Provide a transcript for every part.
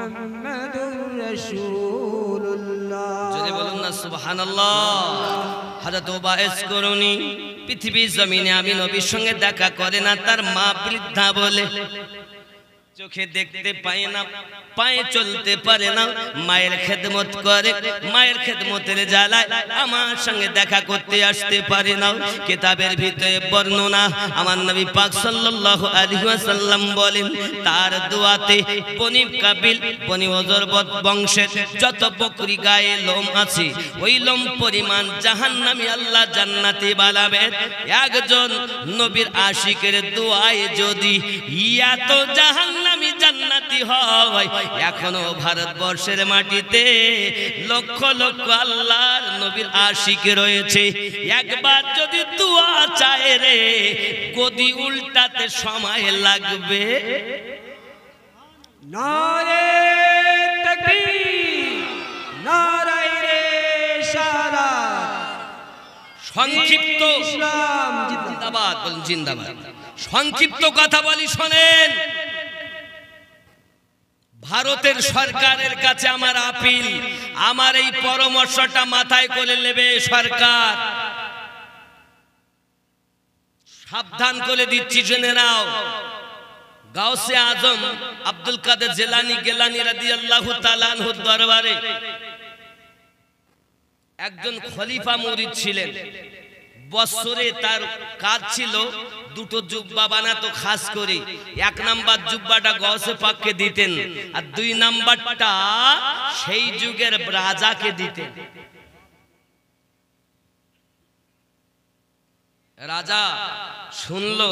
মুহাম্মাদুর রাসূলুল্লাহ। যদি বলুন না সুবহানাল্লাহ। হযরত ওবাইস করুনি পৃথিবীর জমিনে আমি নবীর সঙ্গে দেখা করে না, তার মা বৃদ্ধা বলে চোখে দেখতে পায় না, পায়ে চলতে পারে না, মায়ের খেদমত করে, মায়ের খেদমতের জ্বালায় আমার সঙ্গে দেখা করতে আসতে পারে না। কিতাবের ভিতরে বর্ণনা আমার নবী পাক সাল্লাল্লাহু আলাইহি ওয়াসাল্লাম বলেন তার দোয়াতে বনি কাবিল বনি ওজরবত বংশের যত বকরি গায়ে লোম আছে ওই লোম পরিমাণ জাহান্নামী আল্লাহ জান্নাতে বানাবেন। একজন নবীর আশিকের দোয়ায় যদি এত জাহান্নামী জান্নাতি হয়, এখনো ভারতবর্ষের মাটিতে লক্ষ লক্ষ আল্লাহর নবীর আশিক রয়েছে। একবার যদি দোয়া চায় রে, গদি উল্টাতে সময় লাগবে। নারে তাকবীর, নারে রিসালাত। সংক্ষিপ্ত ইসলাম জিন্দাবাদ, বলুন জিন্দাবাদ। সংক্ষিপ্ত কথা বলি শোনেন। ভারতের সরকারের কাছে আমার আপিল, আমার এই পরামর্শটা মাথায় করে নেবে সরকার। সাবধান করে দিচ্ছি, জেনে নাও। গাউসে আজম আব্দুল কাদের জিলানী গিলানী রাদিয়াল্লাহু তাআলা আনহুর দরবারে একজন খলিফা মুরিদ ছিলেন। বছরে তার কাজ ছিল দুটো জুব্বা বানাতো খাস করে। এক নাম্বার জুব্বাটা গাউসে পাককে দিতেন, আর দুই নাম্বারটা সেই যুগের রাজাকে দিতেন। রাজা শুনলো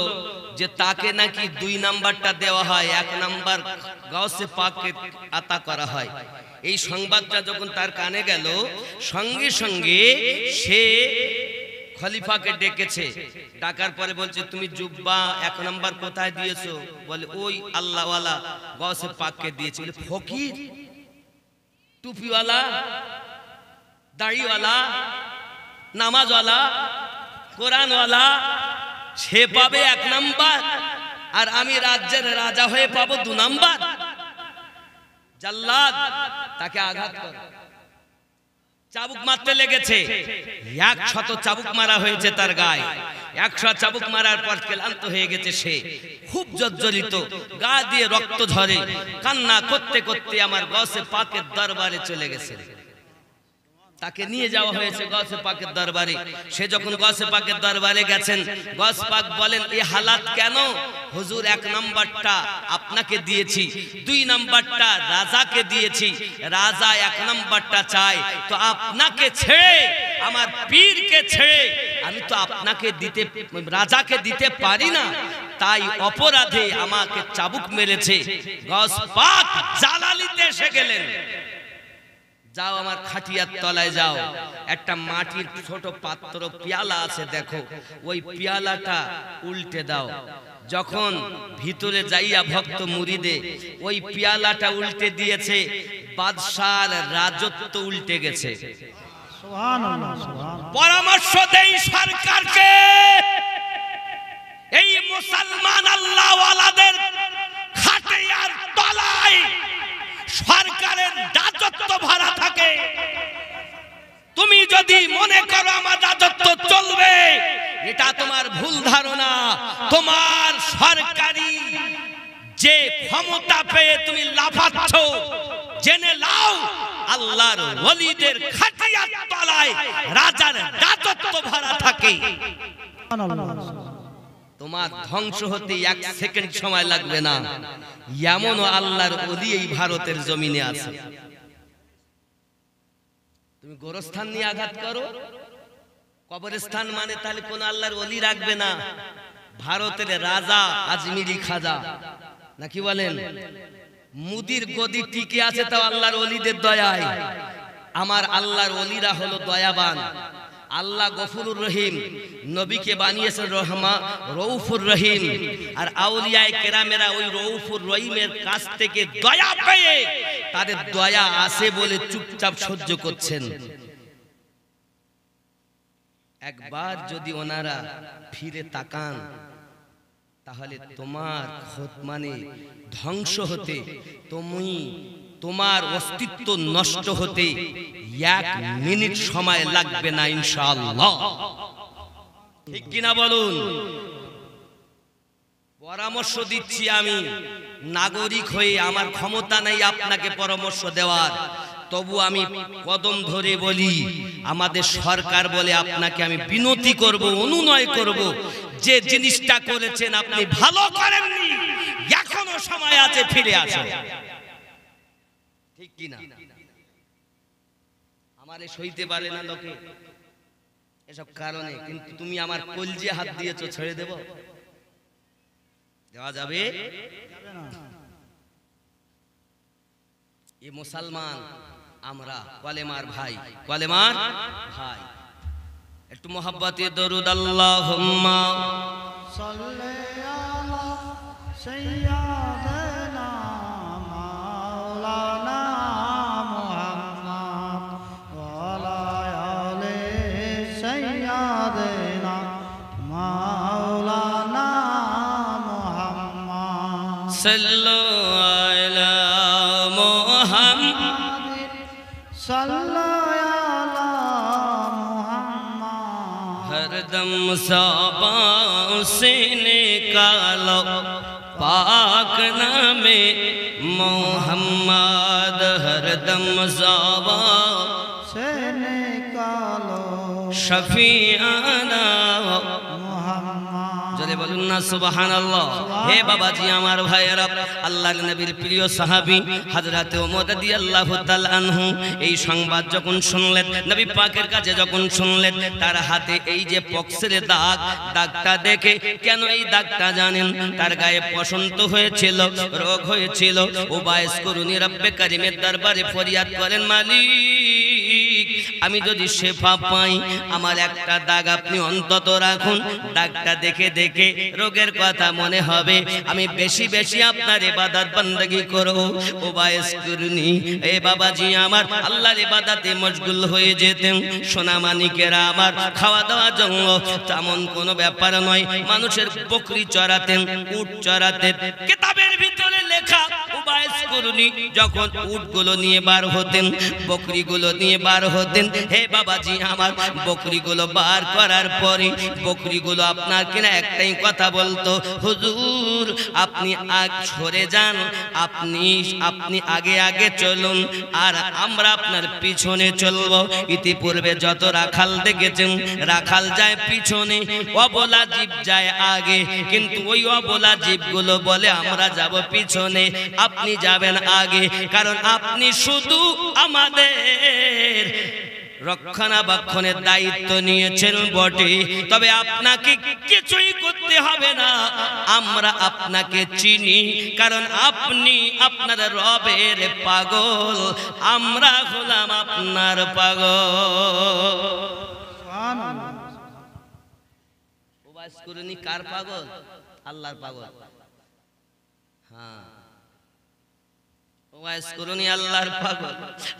যে তাকে নাকি দুই নাম্বারটা দেওয়া হয়, এক নাম্বার গাউসে পাককে আতা করা হয়। এই সংবাদটা যখন তার কানে গেল, সঙ্গে সঙ্গে সে খলিফাকে ডেকেছে। ডাকার পরে বলছে তুমি জুব্বা এক নাম্বার কোথায় দিয়েছো? বলে ওই আল্লাহওয়ালা গাউসে পাককে দিয়েছে। বলে ফকির, টুপিওয়ালা, দাড়িওয়ালা, নামাজওয়ালা, কোরআনওয়ালা, সে পাবে এক নাম্বার, আর আমি রাজ্যের রাজা হয়ে পাবো দু নাম্বার? জাল্লাদ তাকে আঘাত করে চাবুক মারতে লেগেছে। 100 চাবুক মারা হয়েছে তার গায়ে। 100 চাবুক মারার পর ক্লান্ত হয়ে গেছে সে, খুব জর্জরিত, গা দিয়ে রক্ত ঝরে, কান্না করতে করতে আমার গাউসে পাকের দরবারে চলে গেছে। তাকে নিয়ে যাওয়া হয়েছে গাউসে পাকের দরবারে। সে যখন গাউসে পাকের দরবারে গেছেন, গাউস পাক বলেন এই হালাত কেন? হুজুর এক নাম্বারটা আপনাকে দিয়েছি, দুই নাম্বারটা রাজাকে দিয়েছি, রাজা এক নাম্বারটা চায়, তো আপনাকে ছেড়ে আমার পীরকে ছেড়ে আমি তো আপনাকে দিতে, রাজাকে দিতে পারি না, তাই অপরাধে আমাকে চাবুক মেরেছে। গাউস পাক জালালিতে এসে গেলেন। যাও আমার খাটিয়ার তলায় যাও, একটা মাটির ছোট পাত্র পেয়ালা আছে দেখো, ওই পেয়ালাটা উল্টে দাও। যখন ভিতরে যাইয়া ভক্ত মুরিদে ওই পেয়ালাটা উল্টে দিয়েছে, বাদশার রাজত্ব উল্টে গেছে। সুবহানাল্লাহ, সুবহানাল্লাহ। পরামর্শ দেই সরকারকে, এই মুসলমান আল্লাহওয়ালাদের খাটিয়ার তলায় সরকারের রাজত্ব ভরা থাকে। তুমি যদি মনে করো আমার রাজত্ব চলবে, এটা তোমার ভুল ধারণা। তোমার সরকারি যে ক্ষমতা পেয়ে তুমি লাফাচ্ছ, জেনে নাও আল্লাহর ওলিদের খাটিয়ার তলায় রাজার রাজত্ব ভরা থাকে। তোমার ধ্বংস হতে 1 সেকেন্ড সময় লাগবে না। এমনও আল্লাহর ওলি এই ভারতের জমিনে আছে। তুমি গোরস্থান নিয়ে আঘাত করো, কবরস্থান মানে তাহলে কোন আল্লাহর ওলি রাখবে না। ভারতের রাজা আজমিরি খাজা নাকি বলেন, মুদির গদি টিকে আছে তাও আল্লাহর ওলিদের দয়ায়। আমার আল্লাহর ওলিরা হলো দয়াবান। আল্লাহ গফুরুর রহিম, নবীকে বানিয়েছেন রউফুর রহিম, আর আউলিয়ায়ে কেরামেরা ওই রউফুর রহিমের কাছ থেকে দয়া পেয়ে তাদের দয়া আছে বলে চুপচাপ সহ্য করছেন। একবার যদি ওনারা ফিরে তাকান, তাহলে তোমার মানে ধ্বংস হতে তুমি তোমার অস্তিত্ব নষ্ট হতে 1 মিনিট সময় লাগবে না ইনশাআল্লাহ। ঠিক কিনা বলুন? পরামর্শ দিচ্ছি আমি, নাগরিক হয়ে আমার ক্ষমতা নেই আপনাকে পরামর্শ দেওয়ার, তবু আমি কদম ধরে বলি, আমাদের সরকার বলে আপনাকে আমি বিনতি করব, অনুনয় করব, যে জিনিসটা করেছেন আপনি ভালো করেননি, এখনো সময় আছে, ফিরে আসুন। ঠিক কিনা? আমারে সইতে পারে না লোকে এসব কারণে, কিন্তু তুমি আমার কলজে হাত দিয়েছো, ছেড়ে দেব? দেওয়া যাবে? এ মুসলমান আমরা, কলেমার ভাই, কলেমার ভাই, একটু মোহাব্বতে দরুদ আল্লাহুম্মা সাল্লি আলা সাইয়্যিদিনা মাওলানা মুহাম্মদ ওয়া আলা আলি সাইয়্যিদিনা মাওলানা মুহাম্মদ সাল্লু আলা মুহাম্মদ সাল্লি আলা মুহাম্মদ हरदम साबा से निकालो पाक नामे मोहम्मद, हरदम साबा से निकालो शफियाना मुहम्मद। জলে বলুন না সুবহানাল্লাহ। হে বাবাজি, আমার ভাইয়েরা, আল্লাহর নবীর প্রিয় সাহাবী হযরত ওমর রাদিয়াল্লাহু তাআলা আনহু এই সংবাদ যখন শুনলেন, নবী পাকের কাছে যখন শুনলেন, তার হাতে এই যে পক্সের দাগ, দাগটা দেখে, কেন এই দাগটা জানেন? তার গায়ে বসন্ত হয়েছিল, রোগ হয়েছিল। উবাইস করুনি রব্বে কারিমের দরবারে ফরিয়াদ করেন, মালিক, আমি যদি শেফা পাই, আমার একটা দাগ আপনি অন্তত রাখুন, দাগটা দেখে দেখে রোগের কথা মনে হবে, আমি বেশি বেশি আপনার ইবাদত বান্দাগি করব। উবাইস করুনি এ বাবাজি আমার আল্লাহর ইবাদতে মশগুল হয়ে যেতেন। সোনা মানিকেরা আমার, খাওয়া দাওয়া জন্য তেমন কোনো ব্যাপার নয়, মানুষের বকরি চড়াতেন, উট চড়াতেন। কিতাবের ভিতরে লেখা, উবাইস করুনি যখন উটগুলো নিয়ে বার হতেন, বকরিগুলো নিয়ে বার হতেন, হে বাবাজি আমার, বকরিগুলো বার করার পরে বকরিগুলো আপনার কিনা একটাই কথা বলতো, হুজুর আপনি আগ সরে যান, আপনি আগে আগে চলুন, আর আমরা আপনার পিছনে চলব। ইতিপূর্বে যত রাখাল দেখেছেন, রাখাল যায় পিছনে, অবলা জীব যায় আগে, কিন্তু ওই অবলা জীবগুলো বলে আমরা যাব পিছনে, আপনি যাবেন আগে, কারণ আপনি শুধু আমাদের রক্ষণাবেক্ষণের দায়িত্ব নিয়েছেন বটে, তবে আপনাকে কিছুই করতে হবে না, আমরা আপনাকে চিনি, কারণ আপনি আপনার রবের পাগল, আমরা হলাম আপনার পাগল। সুবহানাল্লাহ। উবাইস করুনি কার পাগল? আল্লাহর পাগল। হ্যাঁ, ওয়াইস করুনি আল্লাহর পাগল।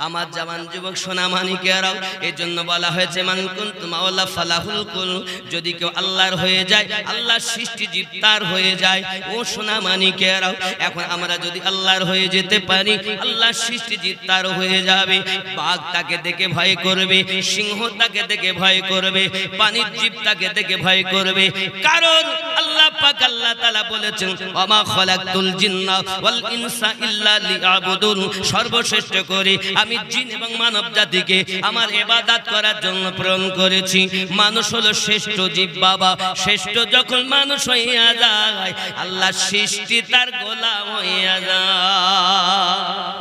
আমার জামান যুবক সোনা মানিকেরাও, এই জন্য বলা হয়েছে মান কুনতু মাওলা ফালাহুল কুল, যদি কেউ আল্লাহর হয়ে যায়, আল্লাহর সৃষ্টি জীব তার হয়ে যায়। ও সোনা মানিকেরাও, এখন আমরা যদি আল্লাহর হয়ে যেতে পারি, আল্লাহর সৃষ্টি জীব তার হয়ে যাবে। বাঘ তাকে দেখে ভয় করবে, সিংহ তাকে দেখে ভয় করবে, পানির জীব তাকে দেখে ভয় করবে, কারণ আল্লাহ পাক আল্লাহ তাআলা বলেছেন, ওমা খালাকতুল জিন্না ওয়াল ইনসা ইল্লা লিয়াবুদুন, সর্বশ্রেষ্ঠ করে আমি জিন এবং মানব জাতিকে আমার ইবাদত করার জন্য প্রেরণ করেছি। মানুষ হলো শ্রেষ্ঠ জীব বাবা, শ্রেষ্ঠ যখন মানুষ হইয়া যায়, আল্লাহ সৃষ্টি তার গোলাম হইয়া যায়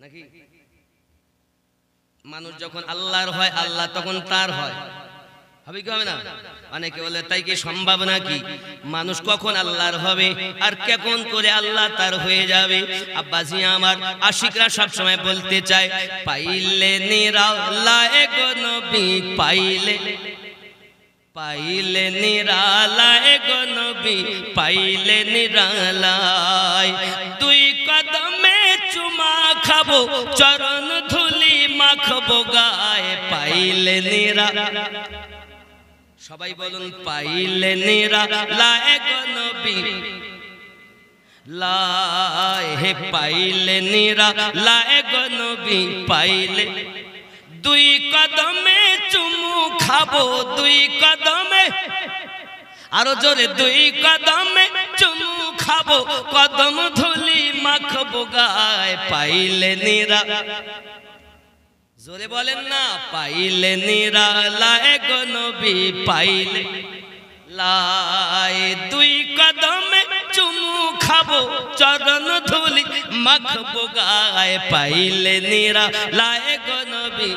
নাকি? মানুষ যখন আল্লাহর হয়, আল্লাহ তখন তার হয়, হবে কি হবে না? অনেকে বলে তাই কি সম্ভব নাকি? মানুষ কখন আল্লাহর হবে আর কেমন করে আল্লাহ তার হয়ে যাবে? আব্বাজি আমার, আশিকরা সব সময় বলতে চায়, পাইলে নিরালায় গো নবী, পাইলে নিরালায় গো নবী, পাইলে নিরালায়, দুই কদমে চুমা খাবো, চরণ ধুলি মাখবো গায়ে, পাইলে নিরালায়, সবাই বলুন পাইলে নিরালায় গো নবী, লাই হে পাইলে নিরালায় গো নবী পাইলে দুই কদমে চুমু খাবো দুই কদমে আরো জোরে দুই কদমে চুমু খাবো কদম ধুলি মাখবো গায় পাইলে নিরা জোরে বলেন না পাইলে নিরালায় গো নবী পাইলে লাই দুই কদমে চুমু খাবো চরণ ধুলি মাখবো গায় পাইলে নিরালায় গো নবী।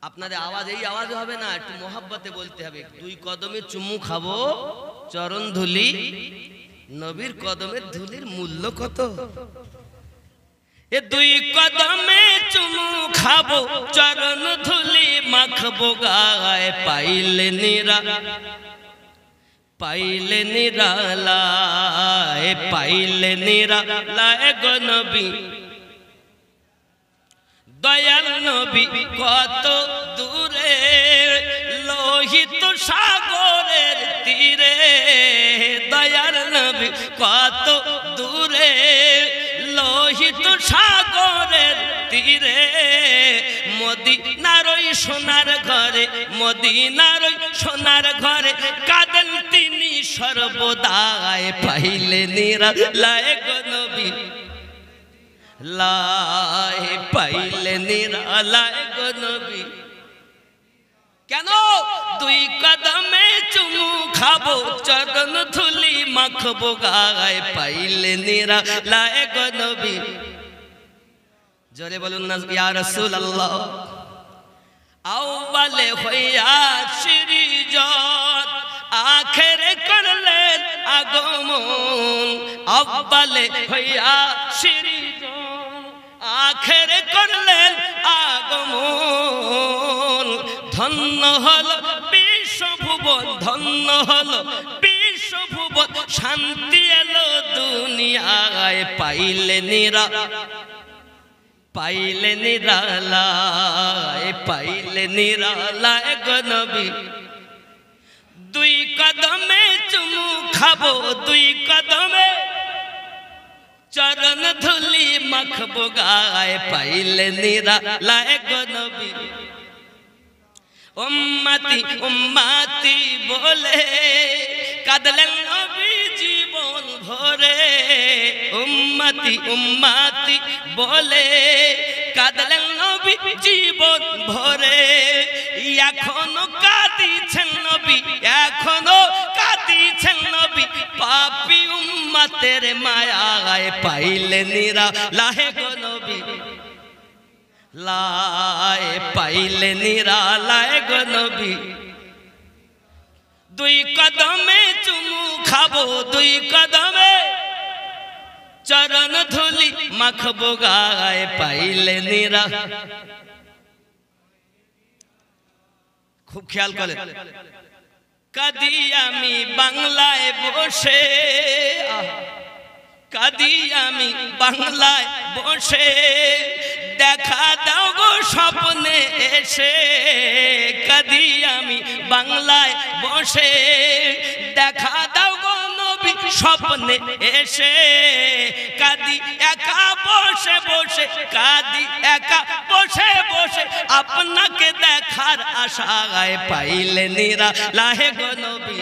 আপনাদের আওয়াজ এই আওয়াজ হবে না, একটু মোহাব্বতে বলতে হবে। দুই কদমে চুমু খাবো চরণ ধুলি, নবীর কদমের ধুলির মূল্য কত? এ দুই কদমে চুমু খাবো চরণ ধুলি মাখবো গায় পাইলে নিরালায় পাইলে নিরালায় গো নবী। দয়াল নবী কত দূরে লোহিত সাগরের তীরে, দয়াল নবী কত দূরে লোহিত সাগরের তীরে, মদিনার ওই সোনার ঘরে মদিনার ওই সোনার ঘরে কাঁদেন তিনি সর্বদায় পাইলে নিরালায় গো নবী লাই পাইলে নিরালায় গো নবী। কেন? দুই কদমে চুমু খাবো চরণ ধুলি মাখবো গায় পাইলে নিরালায় গো নবী। জোরে বলুন না ইয়া রাসূলুল্লাহ। আউয়ালে হইয়া সৃজন আখেরে করলেন আগমন, আউয়ালে হইয়া সৃজন আখেরে করলেন আগমন, ধন্য হলো বিশ্বভুবন ধন্য হলো বিশ্বভুবন, শান্তি এলো দুনিয়ায় পাইলে নিরালায় পাইলে নিরালায় গো নবী। দুই কদমে চুমু খাবো দুই কদমে চরণ ধুলি মাখবো গায় পাইলে নিরালায় গো নবী। উম্মতি উম্মতি বলে কাঁদলেন নবী জীবন ভরে, উম্মতি উম্মতি বলে কাঁদলেন নবী জীবন ভরে, এখনো কাঁদিছেন নবী এখনো কাঁদিছেন নবী, পাপী উম্মতের মায়ায় পাইলে নিরালায় গো নবী লাই পাইলে নিরালায় গো নবী। দুই কদমে চুমু খাবো দুই কদমে চরণ ধুলি মাখবো গায় পাইলে নিরা। খুব খেয়াল করে কাঁদি আমি বাংলায় বসে, কাঁদি আমি বাংলায় বসে, দেখা দাও গো স্বপ্নে এসে, কাঁদি আমি বাংলায় বসে, দেখা দাও গো নবী স্বপ্নে এসে, কাঁদি একা বসে বসে কাঁদি একা বসে বসে, আপনাকে দেখার আশায় পাইলে নিরালায় গো নবী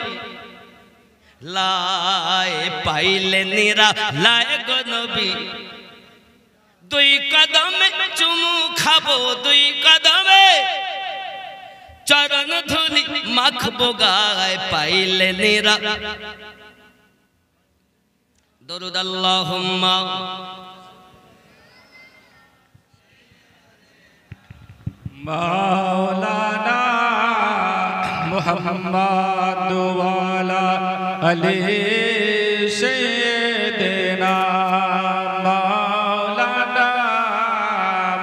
লাই পাইলে নিরালায় গো নবী। দুই কদমে চুমু খাবো দুই কদমে চরণ ধুলি মাখবো গায় পাইলে নিরা। দরুদ আল্লাহুম্মা মাওলানা মুহাম্মদ ওয়ালা আলি সাইয়্যিদিনা, মাওলানা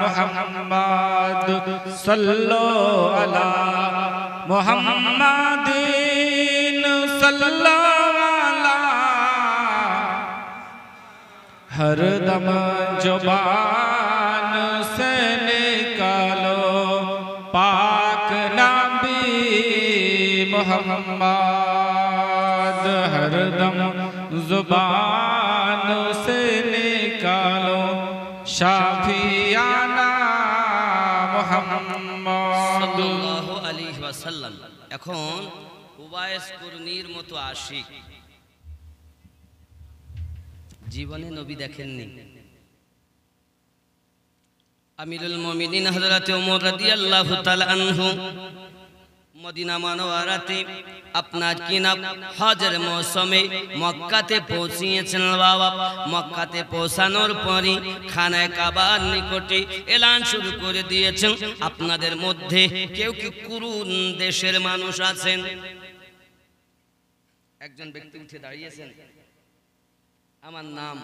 মুহাম্মদ সাল্লু আলা মুহাম্মাদিন সাল্লু আলা, हर दम जुबान से निकालो पाक नबी मोहम्मद, हर दम जुबान से শাফিয়ানা মুহাম্মদ সাল্লাল্লাহু আলাইহি ওয়াসাল্লাম। এখন উবাইস কুরনির মতো আশিক জীবনে নবী দেখেননি। আমিরুল মুমিনিন হযরত ওমর রাদিয়াল্লাহু তাআলা আনহু মদিনা মুনাওয়ারাতে আপনার কিনা হজের মৌসুমে মক্কাতে পৌঁছিয়েছেন। বাবা মক্কাতে পৌঁছানোর পরই খানায়ে কাবার নিকটে এলান শুরু করে দিয়েছেন, আপনাদের মধ্যে কেউ কি কুরুন দেশের মানুষ আছেন? একজন ব্যক্তি উঠে দাঁড়িয়েছেন, আমার নাম।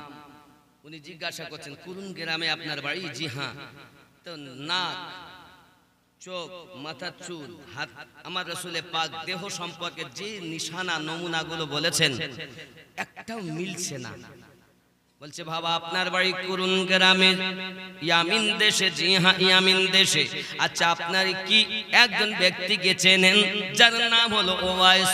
উনি জিজ্ঞাসা করছেন, কুরুন গ্রামে আপনার বাড়ি? জি হ্যাঁ। তো নাক, চোখ, মাথা, চুল, হাত, আমার রাসূলে পাক দেহ সম্পর্কে যে নিশানা নমুনাগুলো বলেছেন একটাও মিলছে না। বলছে, বাবা আপনার বাড়ি কুরুন গ্রামে? ইয়ামিন দেশে? জি হ্যাঁ ইয়ামিন দেশে। আচ্ছা আপনার কি একজন ব্যক্তিকে চেনেন যার নাম হলো উবাইস?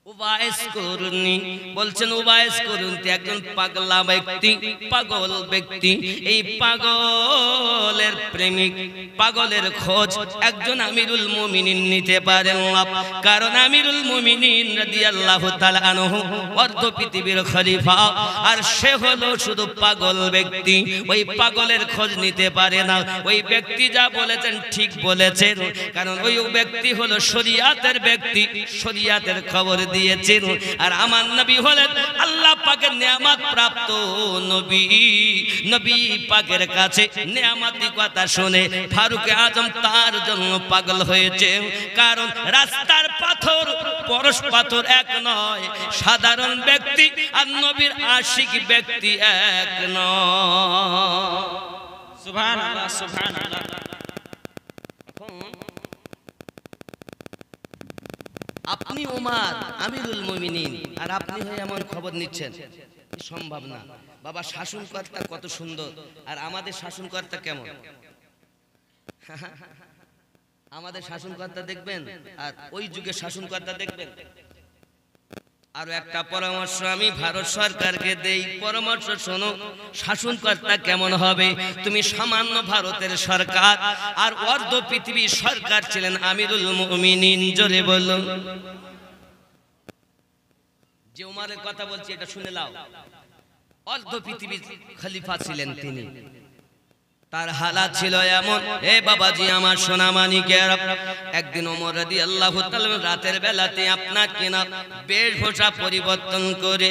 উবাইস কুরনি। বলছেন উবাইস কুরনি একজন পাগলা ব্যক্তি, পাগল ব্যক্তি। এই পাগলের প্রেমিক, পাগলের খোঁজ একজন আমিরুল মুমিনিন নিতে পারেন না। কারণ আমিরুল মুমিনিন রাদিয়াল্লাহু তাআলা আনহু অর্ধ পৃথিবীর খলিফা, আর সে হলো শুধু পাগল ব্যক্তি। ওই পাগলের খোঁজ নিতে পারে না। ওই ব্যক্তি যা বলেছেন ঠিক বলেছেন, কারণ ওই ব্যক্তি হলো শরিয়াতের ব্যক্তি, শরিয়াতের খবর দিয়েছেন। আর আমার নবী হলেন আল্লাহ পাকের নিয়ামত প্রাপ্ত নবী। নবী পাকের কাছে নিয়ামতি কথা শুনে ফারুক আজম তার জন্য পাগল হয়েছে। কারণ রাস্তার পাথর পরশ পাথর এক নয়, সাধারণ ব্যক্তি আর নবীর আশিক ব্যক্তি এক নয়। সুবহানাল্লাহ সুবহানাল্লাহ। আপনি ওমর আমিরুল মুমিনিন আর আপনি হয়ে এমন খবর নিচ্ছেন, সম্ভব না। বাবা শাসনকর্তা কত সুন্দর, আর আমাদের শাসনকর্তা কেমন? আমাদের শাসনকর্তা দেখবেন আর ওই যুগের শাসনকর্তা দেখবেন। আরো একটা পরামর্শ আমি ভারত সরকারকে দেই, পরামর্শ শোনো। শাসনকর্তা কেমন হবে? তুমি সামান্য ভারতের সরকার, আর অর্ধ পৃথিবীর সরকার ছিলেন আমিরুল মুমিনিন। জোরে বলো। যে উমারের কথা বলছি এটা শুনে নাও। অর্ধ পৃথিবীর খলিফা ছিলেন তিনি। তার হালাত ছিল এমন, এ বাবাজি আমার সোনা মানিকের, একদিন ওমর রাদিয়াল্লাহু তাআলা রাতের বেলাতে আপনার কিনা বেশভূষা পরিবর্তন করে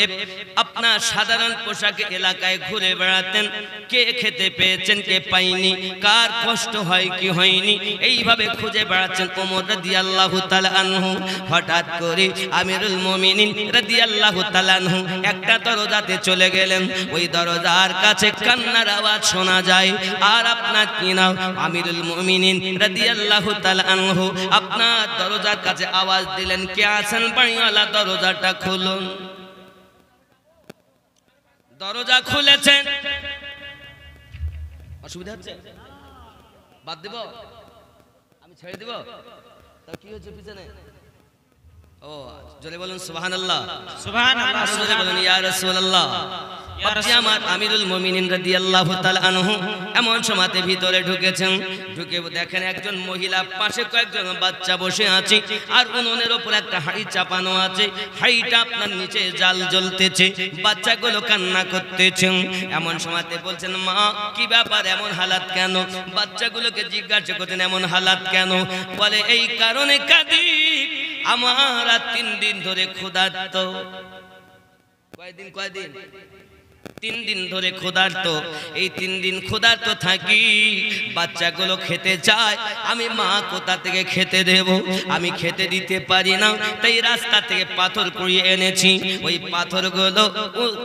আপনার সাধারণ পোশাকে এলাকায় ঘুরে বেড়াতেন। কে খেতে পেয়েছেন, কে পাইনি, কার কষ্ট হয় কি হয়নি, এইভাবে খুঁজে বেড়াচ্ছেন ওমর রাদিয়াল্লাহু তাআলা আনহু। হঠাৎ করে আমিরুল মুমিনিন রাদিয়াল্লাহু তাআলা আনহু একটা দরজাতে চলে গেলেন। ওই দরজার কাছে কান্নার আওয়াজ শোনা যায়। আর আপনার কি নাম আমিরুল মুমিনিন রাদিয়াল্লাহু তাআলা আনহু আপনার দরজার কাছে আওয়াজ দিলেন, কে আছেন বাড়িওয়ালা, দরজাটা খুলুন। দরজা খুলেছেন। অসুবিধা হচ্ছে? বাদ দেব? আমি ছেড়ে দেব? তা কি হচ্ছে পিছনে? ও জোরে বলুন সুবহানাল্লাহ সুবহানাল্লাহ। জোরে বলুন ইয়া রাসূলুল্লাহ। আমার আমিরুল মুমিনিন রাদিয়াল্লাহু তাআলা আনহু এমন সময়তে ভিতরে ঢুকেছেন। ঢুকে দেখেন একজন মহিলা পাশে কয়েকজন বাচ্চা বসে আছে, আর উনুনের উপর একটা হাঁড়ি চাপানো আছে। হাঁড়িটা আপনার নিচে জাল জ্বলতেছে, বাচ্চাগুলো কান্না করতেছে। এমন সময়তে বলছেন, মা কি ব্যাপার, এমন হালাত কেন? বাচ্চাগুলোকে জিজ্ঞাসা করতেন এমন হালাত কেন? বলে এই কারণে কাঁদি, আমার 3 দিন ধরে ক্ষুধার্ত। কয়দিন? 3 দিন ধরে ক্ষুধার্ত। এই 3 দিন ক্ষুধার্ত থাকি, বাচ্চাগুলো খেতে চায়, আমি মা কোথা থেকে খেতে দেব? আমি খেতে দিতে পারি না, তাই রাস্তা থেকে পাথর কুড়িয়ে এনেছি। ওই পাথরগুলো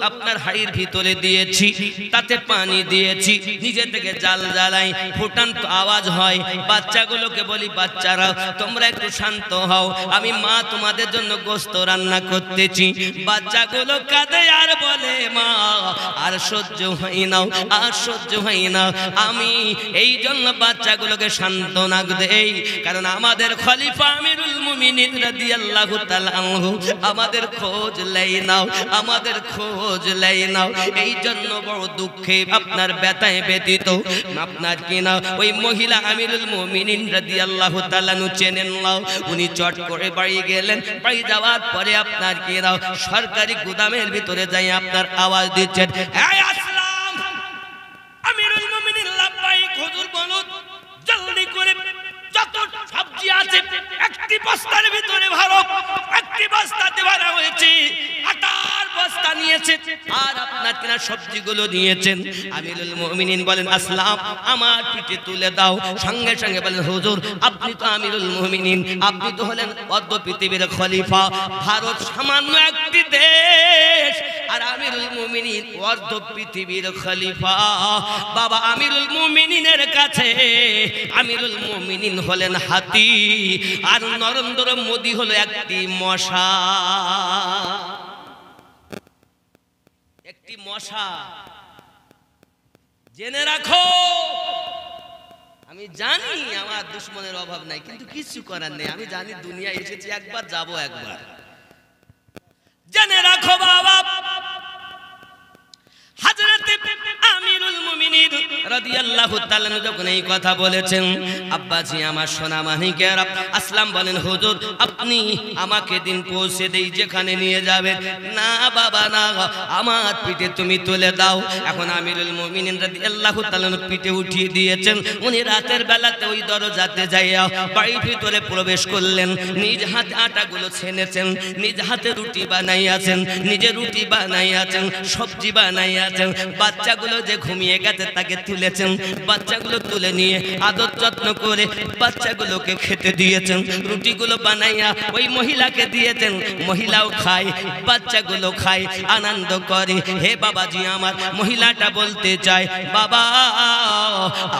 আপনার হাড়ির ভিতরে দিয়েছি, তাতে পানি দিয়েছি, নিজে থেকে জাল জ্বালাই, ফুটান্ত আওয়াজ হয়। বাচ্চাগুলোকে বলি, বাচ্চারা তোমরা একটু শান্ত হও, আমি মা তোমাদের জন্য গোশত রান্না করতেছি। বাচ্চাগুলো কাঁদে আর বলে, মা আর সহ্য হয় না, আর সহ্য হয় না। আমি এই জন্য বাচ্চাগুলোকে সান্ত্বনা দেই, কারণ আমাদের খলিফা আমিরুল মুমিনিন রাদিয়াল্লাহু তাআলা আনহু আমাদের খোঁজ লেই নাও, আমাদের খোঁজ লেই নাও। এই জন্য বড় দুঃখে আপনার ব্যথায় ব্যতীত আপনার কিনা ওই মহিলা আমিরুল মুমিনিন রাদিয়াল্লাহু তাআলা চেনেন নাও, উনি চট করে বাড়ি গেলেন। বাড়ি যাওয়ার পরে আপনার কিনা সরকারি গুদামের ভিতরে যাই আপনার আওয়াজ দিচ্ছেন, এই আসলাম আমিরুল মুমিনিন লাব্বাইক হুজুর বলুন, জলদি করে যত সবজি আছে একটি বস্তার ভিতরে ভরো। একটি বস্তাতে ভরা হয়েছে, আটার বস্তা নিয়েছে আর আপনার কিনা সবজিগুলো নিয়েছেন। আমিরুল মুমিনিন বলেন, আসলাম আমার পিঠে তুলে দাও। সঙ্গে সঙ্গে বলেন, হুজুর আপনি তো আমিরুল মুমিনিন, আপনি তো হলেন অর্ধ পৃথিবীর খলিফা। ভারত সামান্য একটি দেশ আর আমিরুল মুমিনিন অর্ধ পৃথিবীর খলিফা। বাবা আমিরুল মুমিনিনের কাছে আমিরুল মুমিনিন হলেন হাতি আর নরেন্দ্র মোদী হলো একটি মশা, একটি মশা। জেনে রাখো, আমি জানি আমার দুশ্মনের অভাব নাই, কিন্তু কিছু করার নেই। আমি জানি দুনিয়া এসেছি একবার, যাব একবার। জেনে রাখো বাবা, হযরত আমিরুল মুমিনিন রাদিয়াল্লাহু তাআলা যখন এই কথা বলেছেন, আব্বাজি আমার সোনা মানিকেরা, আসলাম বলেন, হুজুর আপনি আমাকে দিন পৌঁছে দেই যেখানে নিয়ে যাবেন। না বাবা না, আমার পিঠে তুমি তুলে দাও। এখন আমিরুল মুমিনিন রাদিয়াল্লাহু তাআলা পিঠে উঠিয়ে দিয়েছেন। উনি রাতের বেলাতে ওই দরজাতে যাইয়া বাড়ির ভিতরে প্রবেশ করলেন। নিজ হাতে আটাগুলো ছেনেছেন, নিজ হাতে রুটি বানাইয়াছেন, নিজে রুটি বানাইয়াছেন, সবজি বানাইয়াছেন। বাচ্চাগুলো যে ঘুমিয়ে গেছে তাকে তুলেছেন, বাচ্চাগুলো তুলে নিয়ে আদর যত্ন করে বাচ্চাগুলোকে খেতে দিয়েছেন। রুটিগুলো বানাইয়া ওই মহিলাকে দিয়েছেন, মহিলাও খায়, বাচ্চাগুলো খায়, আনন্দ করে। হে বাবাজি আমার, মহিলাটা বলতে চায়, বাবা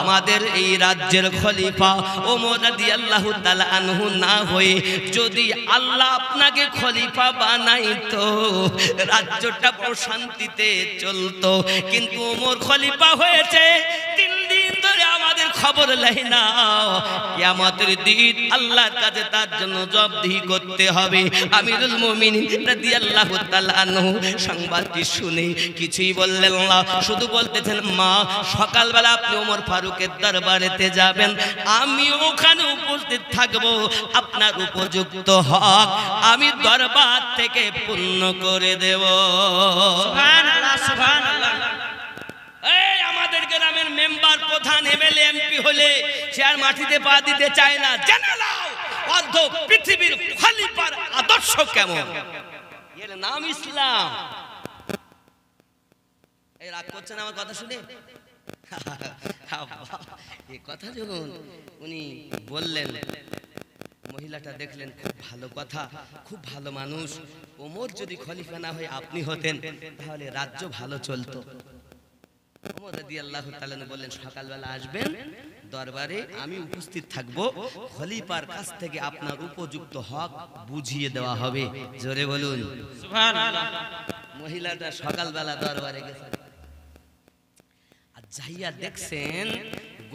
আমাদের এই রাজ্যের খলিফা ওমর রাদিয়াল্লাহু তাআলা আনহু না হয়ে যদি আল্লাহ আপনাকে খলিফা বানাইতো, রাজ্যটা বড় শান্তিতে চলতো। কিন্তু ওমর খলিফা হয়েছে, 3 দিন ধরে আমাদের খবর লাই না। কিয়ামতের দিন আল্লাহর কাছে তার জন্য জবাবদিহি করতে হবে। আমিরুল মুমিনিন রাদিয়াল্লাহু তাআলা আনহু সংবাদটি শুনে কিছুই বললেন না, শুধু বলতেছেন, মা সকালবেলা আপনি ওমর ফারুকের দরবারেতে যাবেন, আমি ওখানে উপস্থিত থাকব। আপনার উপযুক্ত হক আমি দরবার থেকে পূর্ণ করে দেব। সুবহানাল্লাহ, সুবহানাল্লাহ। এই আমাদের গ্রামের মেম্বার, প্রধান, এমএলএ, এমপি হলে সে আর মাটিতে পা দিতে চায় না। জেনে নাও অর্ধ পৃথিবীর খলিফার আদর্শ কেমন, এর নাম ইসলাম। এই রাগ করছেন আমার কথা শুনে? এই কথা যখন উনি বললেন, মহিলাটা দেখলেন খুব ভালো কথা, খুব ভালো মানুষ। ওমর যদি খলিফা না হয়ে আপনি হতেন তাহলে রাজ্য ভালো চলতো। ওমর রাদিয়াল্লাহু তাআলা বললেন, সকালবেলা আসবেন দরবারে, আমি উপস্থিত থাকব, খলিফার কাছ থেকে আপনার উপযুক্ত হক বুঝিয়ে দেওয়া হবে। জোরে বলুন সুবহানাল্লাহ। মহিলাটা সকালবেলা দরবারে গেছে, আর যাইয়া দেখছেন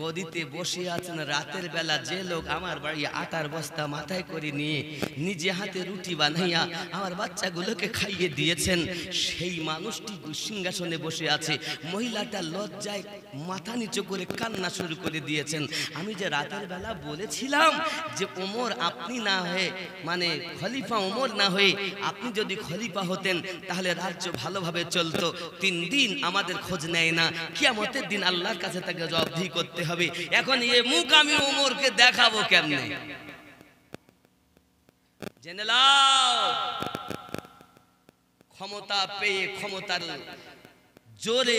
গদিতে বসে আছেন রাতের বেলা যে লোক আমার বাড়ি আটার বস্তা মাথায় করে নিয়ে নিজে হাতে রুটি বানাইয়া আমার বাচ্চাগুলোকে খাইয়ে দিয়েছেন, সেই মানুষটি সিংহাসনে বসে আছে। মহিলাটা লজ্জায় মাথা নিচু করে কান্না শুরু করে দিয়েছেন। আমি যে রাতের বেলা বলেছিলাম যে ওমর আপনি না হয়ে, মানে খলিফা ওমর না হয়ে আপনি যদি খলিফা হতেন তাহলে রাজ্য ভালোভাবে চলতো। 3 দিন আমাদের খোঁজ নেয় না, কিয়ামতের দিন আল্লাহর কাছে তাকে জবাবদিহি করতে হবে। এখন এই মুখ আমি ওমরকে দেখাবো কেমনে? জেনে নাও, ক্ষমতা পেয়ে ক্ষমতার জোরে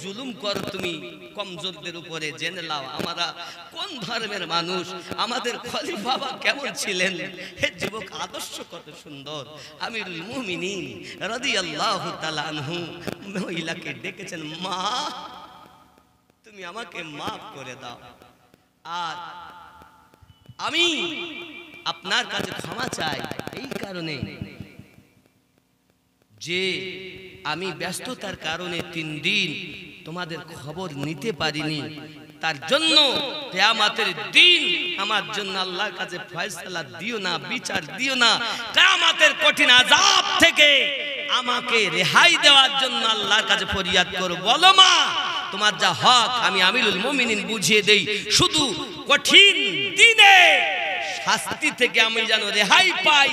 জুলুম কর তুমি কমজোরদের উপরে। জেনে নাও আমরা কোন ধর্মের মানুষ, আমাদের খলিফা বাবা কেমন ছিলেন। হে যুবক, আদর্শ কত সুন্দর। আমিরুল মুমিনিন রাদিয়াল্লাহু তাআলা আনহু মহিলাকে ডেকেছেন, মা তুমি আমাকে মাফ করে দাও, আর আমি আপনার কাছে ক্ষমা চাই এই কারণে যে আমি ব্যস্ততার কারণে 3 দিন তোমাদের খবর নিতে পারিনি। তার জন্য কিয়ামতের দিন আমার জন্য আল্লাহর কাছে ফয়সালা দিও না, বিচার দিও না। কিয়ামতের কঠিন আযাব থেকে আমাকে রেহাই দেওয়ার জন্য আল্লাহর কাছে ফরিয়াদ করো। বলো মা, তোমার যা হক আমি আমিরুল মুমিনিন বুঝিয়ে দেই। শুধু কঠিন দিনে শাস্তি থেকে আমি যেন রেহাই পাই,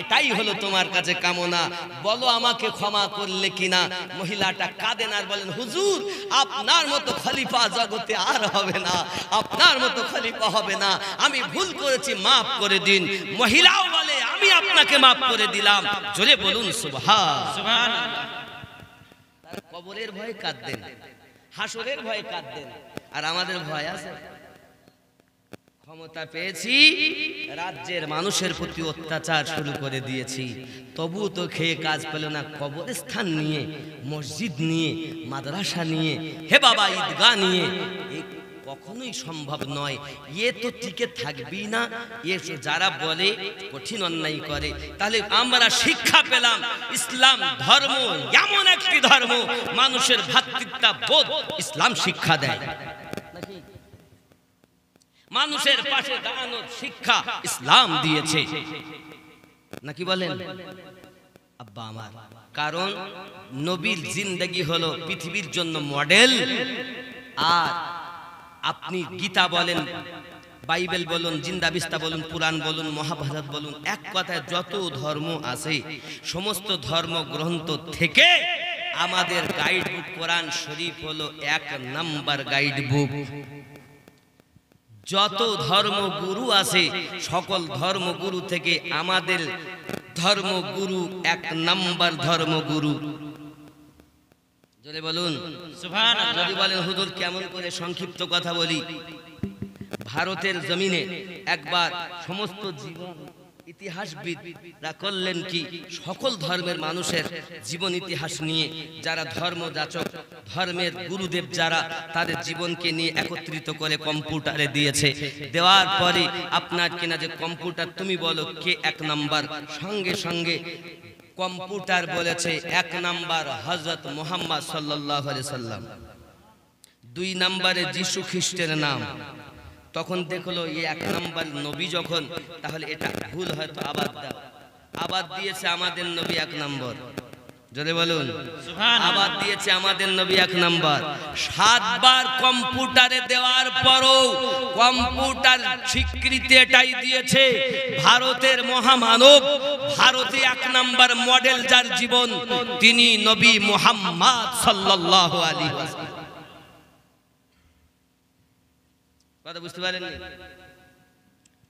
এটাই হলো তোমার কাছে কামনা। বলো আমাকে ক্ষমা করলে কিনা। মহিলাটা কাঁদেন আর বলেন, হুজুর আপনার মতো খলিফা জগতে আর হবে না, আপনার মতো খলিফা হবে না, আমি ভুল করেছি, মাফ করে দিন। মহিলাও বলে, আমি আপনাকে মাফ করে দিলাম। জোরে বলুন সুবহানাল্লাহ। কবরের ভয়ে কাঁদেন, হাসরের ভয়ে কাঁদেন, আর আমাদের ভয় আছে। ক্ষমতা পেয়েছি, রাজ্যের মানুষের প্রতি অত্যাচার শুরু করে দিয়েছি, তবুও তো খেয়ে কাজ পেল না। কবরস্থান নিয়ে, মসজিদ নিয়ে, মাদ্রাসা নিয়ে, হে বাবা ঈদগাহ নিয়ে, কখনোই সম্ভব নয়। এ তো টিকে থাকবেই না। এ যারা বলে কঠিন অন্যায় করে। তাহলে আমরা শিক্ষা পেলাম ইসলাম ধর্ম এমন একটি ধর্ম, মানুষের ভ্রাতৃত্ববোধ ইসলাম শিক্ষা দেয়। মানুষের পাশে দাঁড়ানোর শিক্ষা ইসলাম দিয়েছে, নাকি বলেন আব্বা আমার? কারণ নবীর জিন্দেগি হলো পৃথিবীর জন্য মডেল। আর আপনি গীতা বলেন, বাইবেল বলুন, জিন্দাবিস্তা বলুন, পুরাণ বলুন, মহাভারত বলুন, এক কথায় যত ধর্ম আছে সমস্ত ধর্মগ্রন্থ থেকে আমাদের গাইড বুক কোরআন শরীফ হলো 1 নাম্বার গাইড বুক। যত ধর্মগুরু আছে সকল ধর্মগুরু থেকে আমাদের ধর্মগুরু 1 নাম্বার ধর্মগুরু। জোরে বলুন সুবহানাল্লাহ। যদি বলেন হুজুর কেমন করে সংক্ষিপ্ত কথা বলি, ভারতের জমিনে একবার সমস্ত জীবন ইতিহাসবিদরা করলেন কি, সকল ধর্মের মানুষের জীবন ইতিহাস নিয়ে, যারা ধর্মযাচক, ধর্মের গুরুদেব যারা, তাদের জীবনকে নিয়ে একত্রিত করে কম্পিউটারে দিয়েছে। দেওয়ার পরে আপনার কিনা যে কম্পিউটার তুমি বলো কে 1 নাম্বার, সঙ্গে সঙ্গে কম্পিউটার বলেছে 1 নাম্বার হযরত মুহাম্মদ সাল্লাল্লাহু আলাইহি সাল্লাম, 2 নম্বরে যিশু খ্রিস্টের নাম। তখন দেখলো এই 1 নাম্বার নবী যখন, তাহলে এটা ভুল হয়তো আবার দিয়েছে আমাদের নবী 1 নাম্বার। জোরে বলুন সুবহানাল্লাহ। আবার দিয়েছে আমাদের নবী 1 নাম্বার। 7 বার কম্পিউটারে দেওয়ার পরও কম্পিউটার স্বীকৃতি এটাই দিয়েছে, ভারতের মহামানব, ভারতে 1 নাম্বার মডেল যার জীবন, তিনি নবী মুহাম্মদ সাল্লাল্লাহু আলাইহি ওয়াসাল্লাম। কথা বুঝতে পারেন?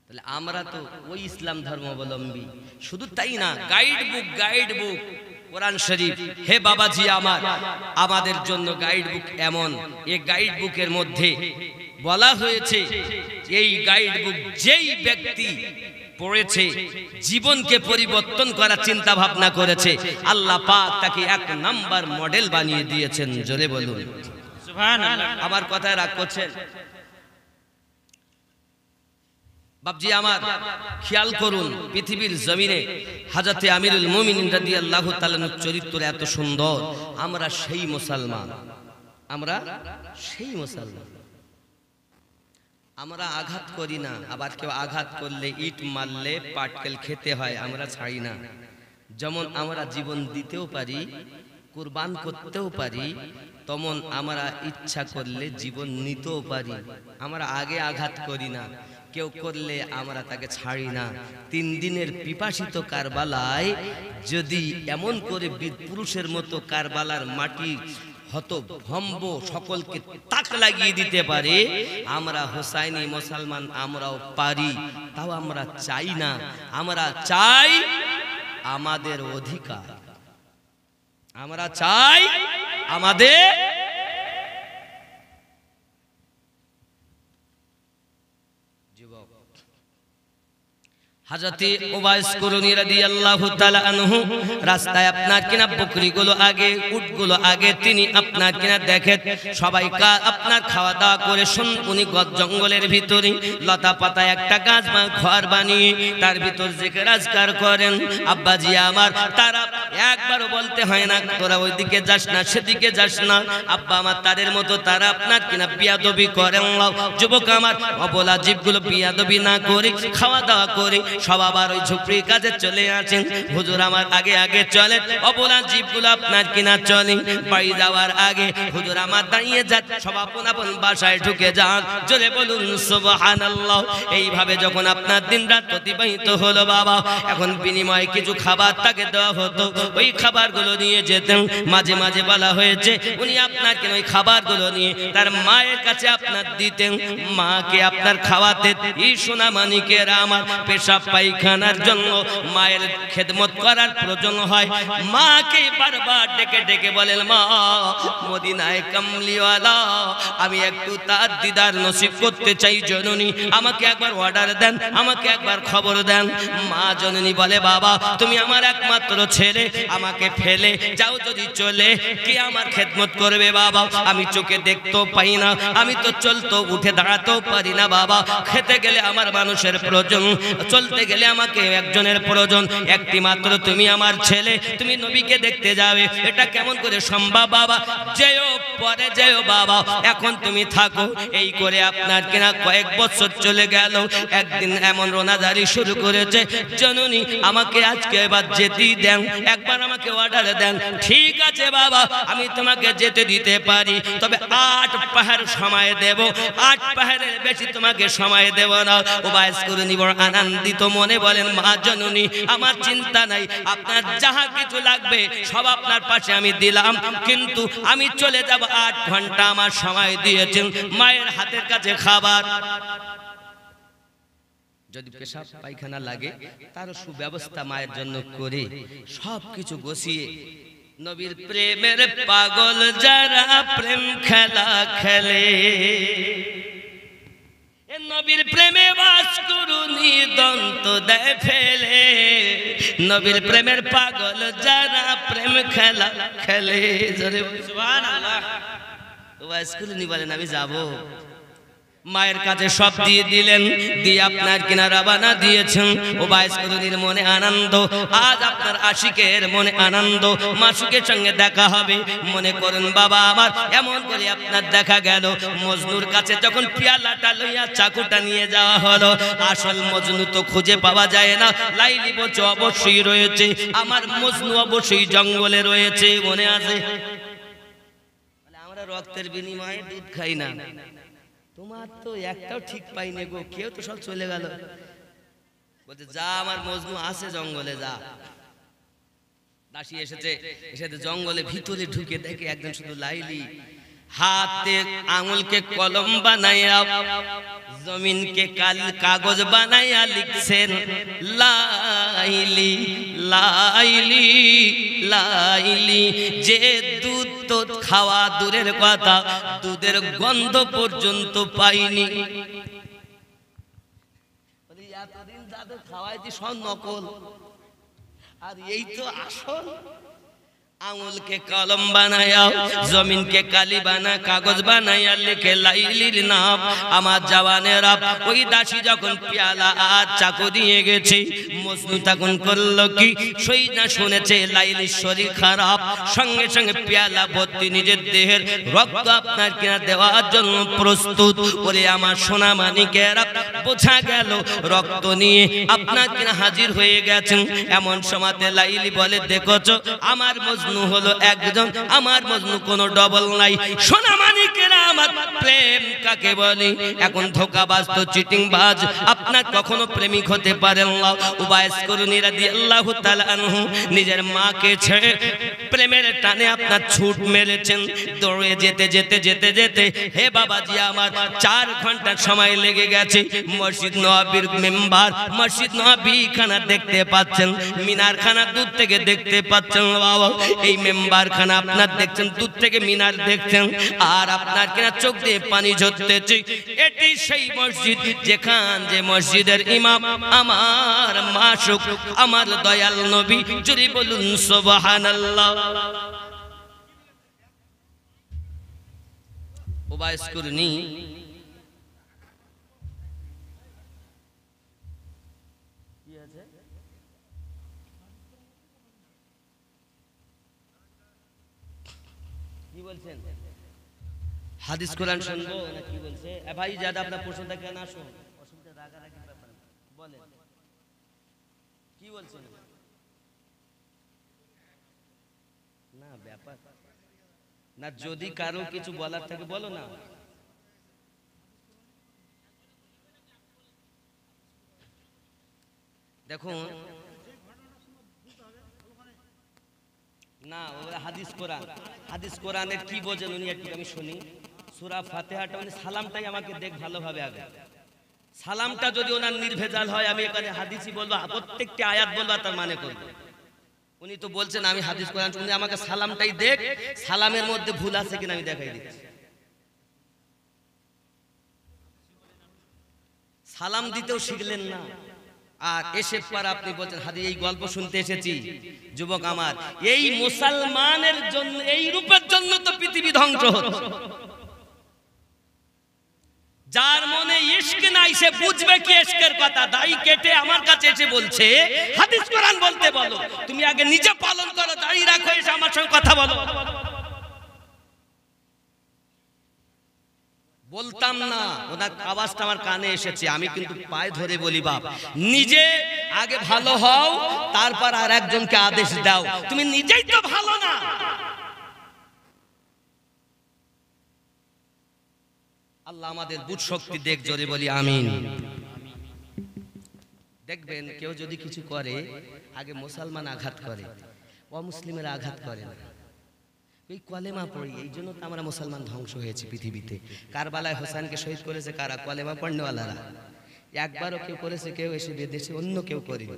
তাহলে আমরা তো ওই ইসলাম ধর্মাবলম্বী। শুধু তাই না, গাইড বুক কোরআন শরীফ। হে বাবাজি আমার, আমাদের জন্য গাইড বুক এমন, এই গাইড বুকের মধ্যে বলা হয়েছে, এই গাইড বুক যেই ব্যক্তি পড়েছে, জীবনকে পরিবর্তন করার চিন্তা ভাবনা করেছে, আল্লাহ পাক তাকে 1 নাম্বার মডেল বানিয়ে দিয়েছেন। জোরে বলুন সুবহানাল্লাহ। আমার কথায় রাগ করছেন বাপজি আমার? খেয়াল করুন, পৃথিবীর জমিনে হযরতে আমিরুল মুমিনিন রাদিয়াল্লাহু তাআলা চরিত্র এত সুন্দর। আমরা সেই মুসলমান, আমরা সেই মুসলমান। আমরা আঘাত করি না, আবার কেউ আঘাত করলে, ইট মারলে পাটকেল খেতে হয়, আমরা ছাড়ি না। যেমন আমরা জীবন দিতেও পারি, কুরবান করতেও পারি, তেমন আমরা ইচ্ছা করলে জীবন নিতেও পারি। আমরা আগে আঘাত করি না, কেউ করলে আমরা তাকে ছাড়ি না। 3 দিনের পিপাসিত কারবালায় যদি এমন করে বীর পুরুষের মতো কারবালার মাটি হতভম্ব সকলকে তাক লাগিয়ে দিতে পারে, আমরা হোসাইনি মুসলমান আমরাও পারি। তাও আমরা চাই না, আমরা চাই আমাদের অধিকার, আমরা চাই আমাদের হযরতে উবাইস কুরনি রাদিয়াল্লাহু তাআলা আনহু রাস্তায় আপনার কিনা বকরিগুলো আগে, উটগুলো আগে, তিনি আপনার কিনা দেখেন সবাই আপনার খাওয়া দাওয়া করে উনি জঙ্গলের ভিতরে লতা পাতা একটা গাছ বা ঘর বানিয়ে তার ভিতর জিকির আজকার করেন। আব্বাজি আমার, তারা একবারও বলতে হয় না, তোরা ওইদিকে যাস না, সেদিকে যাস না। আব্বা আমার তাদের মতো তারা আপনার কিনা বিয়াদবি করে। যুবক আমার, অবলা জীবগুলো বিয়াদবি না করে খাওয়া দাওয়া করে সব আবার ওই ঝুপড়ির কাছে চলে আসেন। হুজুর আমার আগে আগে চলে, অবলা জীবগুলো আপনার কিনা চলে। বাড়ি যাওয়ার আগে হুজুর আমার দাঁড়িয়ে যান, সব আপন আপন বাসায় ঢুকে যান। জোরে বলুন সুবহানাল্লাহ। এইভাবে যখন আপনার দিন রাত অতিবাহিত হলো বাবা, এখন বিনিময়ে কিছু খাবার তাকে দেওয়া হতো। ওই খাবারগুলো নিয়ে যেতেন। মাঝে মাঝে বলা হয়েছে উনি আপনার কেন ওই খাবারগুলো নিয়ে তার মায়ের কাছে আপনার দিতেন, মাকে আপনার খাওয়াতেন। এই সোনা মানিকেরা আমার পেশাব পায়খানার জন্য মায়ের খেদমত করার প্রয়োজন হয়, মাকে বারবার ডেকে ডেকে বলেন, মা মদিনায় কামলিওয়ালা, আমি একটু তার দিদার নসিব করতে চাই জননী, আমাকে একবার অর্ডার দেন, আমাকে একবার খবর দেন। মা জননী বলে, বাবা তুমি আমার একমাত্র ছেলে, আমাকে ফেলে যাও যদি চলে, কে আমার খেদমত করবে বাবা? আমি চোখে দেখতেও পাই না, আমি তো চলতো উঠে দাঁড়াতেও পারি না বাবা। খেতে গেলে আমার মানুষের প্রয়োজন, চলতে গেলে আমাকে একজনের প্রয়োজন। একটি মাত্র তুমি আমার ছেলে, তুমি নবীকে দেখতে যাবে, এটা কেমন করে সম্ভব বাবা? যেও পরে যেও বাবা, এখন তুমি থাকো। এই করে আপনার কিনা কয়েক বছর চলে গেল। একদিন এমন রোনাদারি শুরু করেছে, জননী আমাকে আজকে এবার যেতেই দেন, একবার আমাকে অর্ডার দেন। ঠিক আছে বাবা, আমি তোমাকে যেতে দিতে পারি, তবে 8 পাহাড় সময় দেব, 8 পাহাড়ের বেশি তোমাকে সময় দেব না। উবাইস করুনি বড় আনন্দিত মনে বলেন, মা জননী আমার চিন্তা নাই, আপনার যাহা কিছু লাগবে সব আপনার পাশে আমি দিলাম, কিন্তু আমি চলে যাব। 8 ঘন্টা আমার সময় দিয়েছেন, মায়ের হাতের কাছে খাবার। যদি পেশাব পায়খানা লাগে তারও সুব্যবস্থা মায়ের জন্য করে সব কিছু গুছিয়ে, নবীর প্রেমের পাগল যারা প্রেম খেলা খেলে, নবীর প্রেমে বাস করুনি দন্ত দেয় ফেলে। নবীর প্রেমের পাগল যারা প্রেম খেলা খেলে, জোরে সুবহানাল্লাহ। ওয়াইস করুনি বলেন আমি যাব। মায়ের কাছে সব দিয়ে দিলেন, দিয়ে আপনার কিনা রওনা দিয়েছেন। ওবাইস করুনির মনে আনন্দ, আজ আপনার আশিকের মনে আনন্দ, মাসুকের সঙ্গে দেখা হবে। মনে করুন বাবা আমার, এমন করে আপনার দেখা গেল মজনুর কাছে যখন পেয়ালাটা লইয়া চাকুটা নিয়ে যাওয়া হলো, আসল মজনু তো খুঁজে পাওয়া যায় না। লাইলি বলছে অবশ্যই রয়েছে, আমার মজনু অবশ্যই জঙ্গলে রয়েছে, মনে আছে? আমরা রক্তের বিনিময়ে দুধ খাই না, তোমার তো একটাও ঠিক পাইনি গো, কেউ তো সব চলে গেল। বলছে যা, আমার মজনু আছে জঙ্গলে, যা। দাসী এসেছে, এসে জঙ্গলে ভিতরে ঢুকে দেখে একজন শুধু লাইলি হাতে আঙুলকে কলম বানাইয়া জমিনকে কাগজ বানাইয়া লিখছেন, লাইলি লাইলি লাইলি। যে দুধ তো খাওয়া দূরের কথা, দুধের গন্ধ পর্যন্ত পাইনি। এতদিন যাদের খাওয়াইছি সব নকল, আর এই তো আসল। আঙুলকে কলম বানায়া জমিনকে কালি বানা কাগজ বানাইয়া লিখে লাইলির নাম। আমার জওয়ানেরা, ওই দাসী যখন পেয়ালা আর চাকু দিয়ে গেছে, মজনু তখন করলো কি, সই না শুনেছে লাইলির শরীর খারাপ, সঙ্গে সঙ্গে পেয়ালা ভর্তি নিজের দেহের রক্ত আপনার কিনা দেওয়ার জন্য প্রস্তুত। ওরে আমার সোনা মানিকেরা, বোঝা গেল রক্ত নিয়ে আপনার কিনা হাজির হয়ে গেছেন। এমন সময়তে লাইলি বলে, দেখোছো আমার মজনু হলো একজন, আমার মজনু কোনো ডবল নাই। সোনা মানিকেরা আমার, প্রেম কাকে বলে? এখন ধোঁকাবাজ তো চিটিংবাজ, আপনার কখনো প্রেমিক হতে পারেন না। উবাইস করুনি রাদিয়াল্লাহু তাআলা আনহু নিজের মাকে ছেড়ে প্রেমের টানে আপনার ছুট মেরেছেন। দৌড়ে যেতে যেতে যেতে যেতে, হে বাবাজি আমার, 4 ঘন্টা সময় লেগে গেছে। মসজিদ নববীর মেম্বার, মসজিদ নববী খানা দেখতে পাচ্ছেন, মিনার খানা দূর থেকে দেখতে পাচ্ছেন বাবা। এই মেম্বার খানা আপনার দেখছেন দূর থেকে, মিনার দেখছেন, আর আপনার কিনা চোখ দিয়ে পানি ঝরতেছে। এটি সেই মসজিদ যেখান যে মসজিদের ইমাম আমার মাসুক, আমার দয়াল নবী। জোরে বলুন সুবহানাল্লাহ। ওবাইস করুনি বলছেন? হাদিস কোরআন শুনবো না কি বলছে? ভাই যারা আপনার প্রশ্নটা কেন আসুন, অসুবিধা রাগারাগির ব্যাপার বলেন, কি বলছেন? না ব্যাপার না, যদি কারো কিছু বলার থাকে বলো না। দেখুন না, ওরা হাদিস কোরআন, হাদিস কোরআনের কি বোঝেন উনি একটু আমি শুনি। সূরা ফাতিহাটা উনি সালামটাই আমাকে দেখ ভালোভাবে আগে, সালামটা যদি ওনার নির্ভেজাল হয় আমি এখানে হাদিসই বলবো, প্রত্যেকটি আয়াত বলবো তার মানে করবো। উনি তো বলছেন আমি হাদিস কোরআন, উনি আমাকে সালামটাই দেখ, সালামের মধ্যে ভুল আছে কিনা আমি দেখাই দিচ্ছি। সালাম দিতেও শিখলেন না, আর এসে পর আপনি বলছেন হাদিস, এই গল্প শুনতে এসেছি। যুবক আমার, এই মুসলমানের জন্য, এই রূপের জন্য তো পৃথিবী ধ্বংস হচ্ছে। যার মনে ইশক নাই সে বুঝবে কি ইশকের কথা। দাড়ি কেটে আমার কাছে এসে বলছে হাদিস কোরআন বলতে বলো, তুমি আগে নিজে পালন করো, দাড়ি রাখো, এসে আমার সঙ্গে কথা বলো। বলতাম না, ওনার আওয়াজটা আমার কানে এসেছে, আমি কিন্তু পায়ে ধরে বলি বাপ, নিজে আগে ভালো হও, তারপর আর একজনকে আদেশ দাও, তুমি নিজেই তো ভালো না। আল্লাহ আমাদের বুঝ শক্তি দেখ, জোরে বলি আমিন। দেখবেন কেউ যদি কিছু করে আগে মুসলমান আঘাত করে, অমুসলিমের আঘাত করে না। এই কলেমা পড়ি, এই জন্য তো আমরা মুসলমান ধ্বংস হয়েছি পৃথিবীতে। কারবালায় হোসেনকে শহীদ করেছে কারা? কলেমা পড়নেওয়ালারা। একবারও কেউ করেছে? কেউ এসে বেঁধেছে? অন্য কেউ করেনি।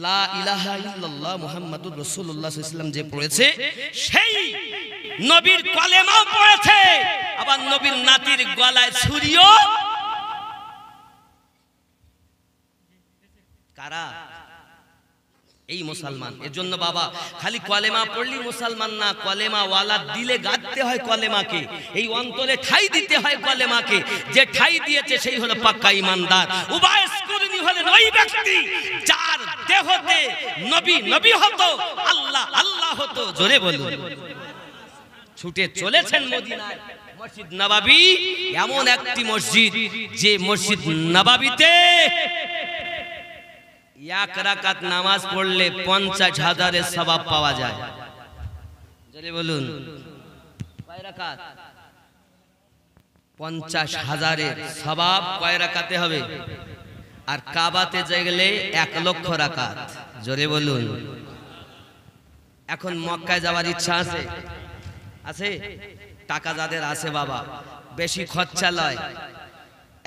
লা ইলাহা ইল্লাল্লাহ মুহাম্মাদুর রাসূলুল্লাহ সাল্লাল্লাহু আলাইহি ওয়াসাল্লাম যে পড়েছে, সেই নবীর কলেমাও পড়েছে, আবার নবীর নাতির গলায় ছুরিও। কারা? এই মুসলমান। এজন্য বাবা খালি কলেমা পড়লি মুসলমান না, কলেমা ওয়ালা দিলে গাঁথতে হয় কলেমাকে, এই অন্তরে ঠাই দিতে হয় কলেমাকে। যে ঠাই দিয়েছে সেই হলো পাক্কা ঈমানদার। উবাইস কুরনি হলেন ওই ব্যক্তি যার দেহতে নবী নবী হতো, আল্লাহ আল্লাহ হতো। জোরে বলুন। ছুটে চলেছেন মদিনায়। মসজিদ নববী এমন একটি মসজিদ, যে মসজিদ নববীতে এক রাকাত নামাজ পড়লে 50,000 সওয়াব পাওয়া যায়। জোরে বলুন, কয় রাকাত? 50,000 সওয়াব কয় রাকাতে হবে? আর কাবাতে গেলে 1 লক্ষ রাকাত। জোরে বলুন। এখন মক্কায় যাওয়ার ইচ্ছা আছে? আছে? টাকা যাদের আছে বাবা, বেশি খরচা লয়,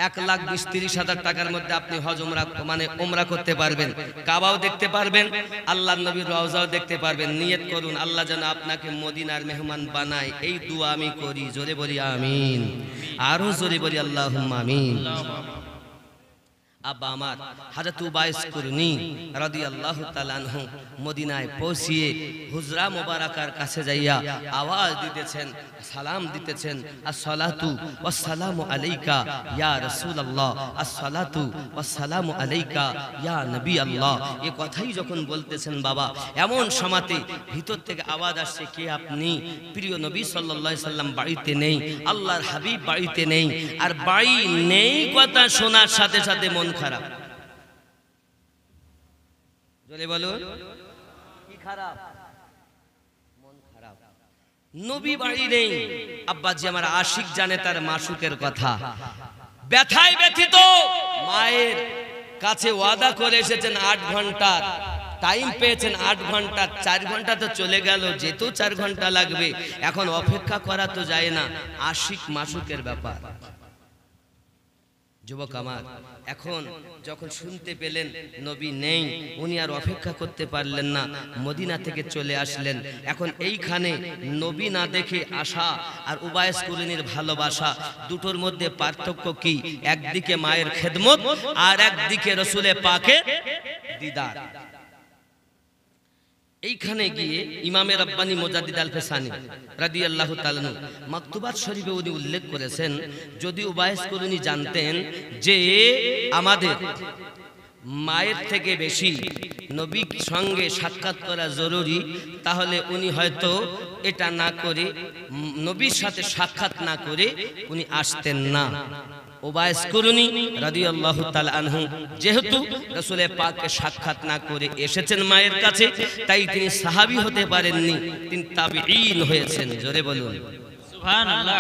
1,20,30,000 টাকার মধ্যে আপনি হজ উমরা মানে উমরা করতে পারবেন, কাবাও দেখতে পারবেন, আল্লাহর নবীর রওজাও দেখতে পারবেন। নিয়ত করুন আল্লাহ যেন আপনাকে মদিনার মেহমান বানায়, এই দোয়া আমি করি। জোরে বলি আমিন, আরো জোরে বলি আল্লাহুম্মা আমিন। আব্বা আমার হযরত উবাইস কুরনি রাদিয়াল্লাহু তাআলা আনহু মদিনায় পৌঁছিয়ে হুজরা মুবারাকার কাছে যাইয়া আওয়াজ দিতেছেন, সালাম দিতেছেন, আসসালাতু ওয়াসসালামু আলাইকা ইয়া রাসূলুল্লাহ, আসসালাতু ওয়াসসালামু আলাইকা ইয়া নবী আল্লাহ। এই কথাই যখন বলতেছেন বাবা, এমন সময়তে ভিতর থেকে আওয়াজ আসছে, কে আপনি? প্রিয় নবী সাল্লাল্লাহু আলাইহি সাল্লাম বাড়িতে নেই, আল্লাহর হাবিব বাড়িতে নেই। আর বাড়ি নেই কথা শোনার সাথে সাথে মন খারাপ। জোরে বলুন, কি খারাপ? মন খারাপ। নবী বাড়ি নেই। আব্বাজি আমার আশিক জানে তার মাসুকের কথা, ব্যথায় ব্যথিত। মায়ের কাছে ওয়াদা করে এসেছেন 8 ঘন্টা টাইম পেয়েছেন, 8 ঘন্টা, 4 ঘন্টা তো চলে গেল, যেতেও 4 ঘন্টা লাগবে। এখন অপেক্ষা করা তো যায় না, আশিক মাসুকের ব্যাপার। যুবক আমার, এখন যখন শুনতে পেলেন নবী নেই, উনি আর অপেক্ষা করতে পারলেন না, মদিনা থেকে চলে আসলেন। এখন এইখানে নবী না দেখে আসা আর উবাইস কুরনির ভালোবাসা, দুটোর মধ্যে পার্থক্য কি? একদিকে মায়ের খেদমত আর একদিকে রসুলে পাকের দিদার। এইখানে গিয়ে ইমামে রব্বানি মুজাদ্দিদ আল ফেসানি রাদিয়াল্লাহু তাআলা মাকতুবাত শরীফে উনি উল্লেখ করেছেন, যদি উবাইস কুরনি জানতেন যে আমাদের মায়ের থেকে বেশি নবীর সঙ্গে সাক্ষাৎ করা জরুরি, তাহলে উনি হয়তো এটা না করে, নবীর সাথে সাক্ষাৎ না করে উনি আসতেন না। উবাইস কুরুনি রাদিয়াল্লাহু তাআলা আনহু যেহেতু রাসূলের পাককে সাক্ষাৎ না করে এসেছেন মায়ের কাছে, তাই তিনি সাহাবী হতে পারেননি, তিনি তাবিঈন হয়েছেন। জোরে বলুন সুবহানাল্লাহ।